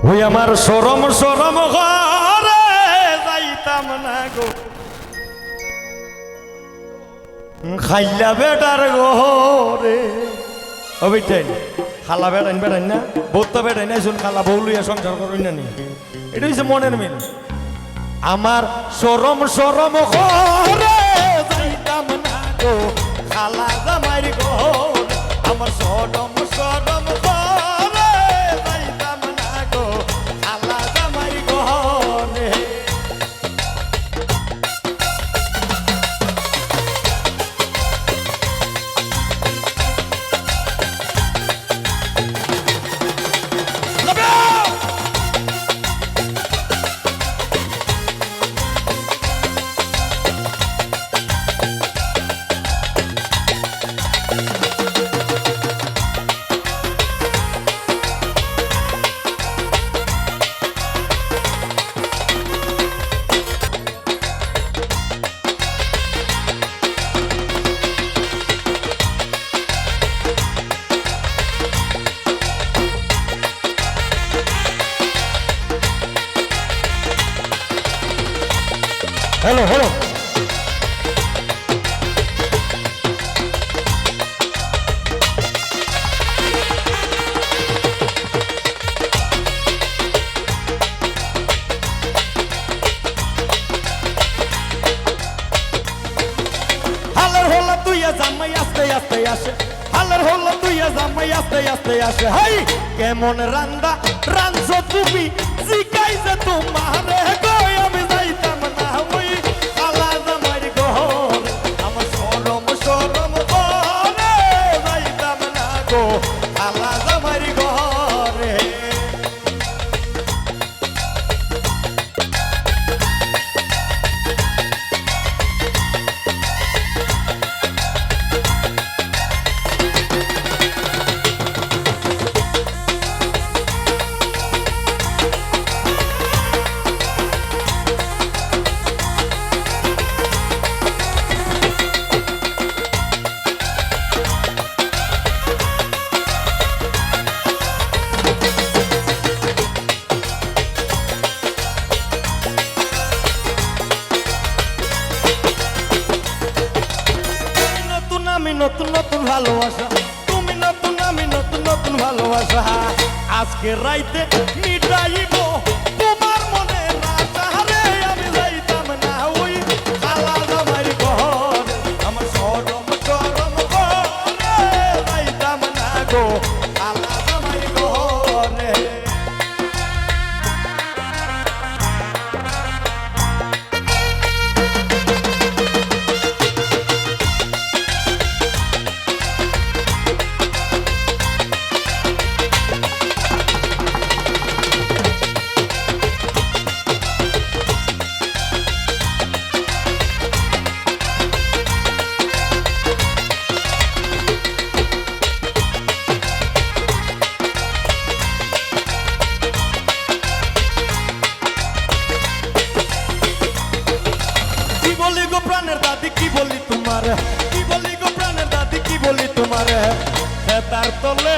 ওই আমার সরম সরম ঘরে যাইতাম না গো খাইলা বেটার ঘরে ও বেটাই খালা বেড়াইন বেড়াইন না বৌদ্ধ বেড়াই না শুন খালা বউ লইয়া সংসার করুন না নি এটা হচ্ছে মনের মিল আমার সরম সরম ঘরে যাইতাম না গো খালা জামাইর ঘর আমার সরম সরম ঘরে যাইতাম না গো খালা জামাইর ঘরে হ্যালো হ্যালো হালার হলো তুই জামাই আস্তে আস্তে আসে হালার হলো তুই জামাই আস্তে আস্তে আসে হাই কেমন রান্দা রাঞ্চ তুমি জিগাইছে তোমারে গো আমি যাইতাম না ওই খালা জামাইর ঘর আমার সরম সরম ঘরে যাইতাম না গো খালা জামাইর ঘরে নতুন নতুন ভালোবাসা তুমি নতুন আমি নতুন নতুন ভালোবাসা আজকে রাইতে মিটাইব তোমার মনে আশা রে আমি যাইতাম না ওই খালা জামাইর ঘর আমার সরম সরম ঘরে যাইতাম না গো খালা জামাইর ঘরে বলি গো প্রাণের দাদি কি বলি তোমার কি বলি গো প্রাণের দাদি কি বলি তোমার তার তলে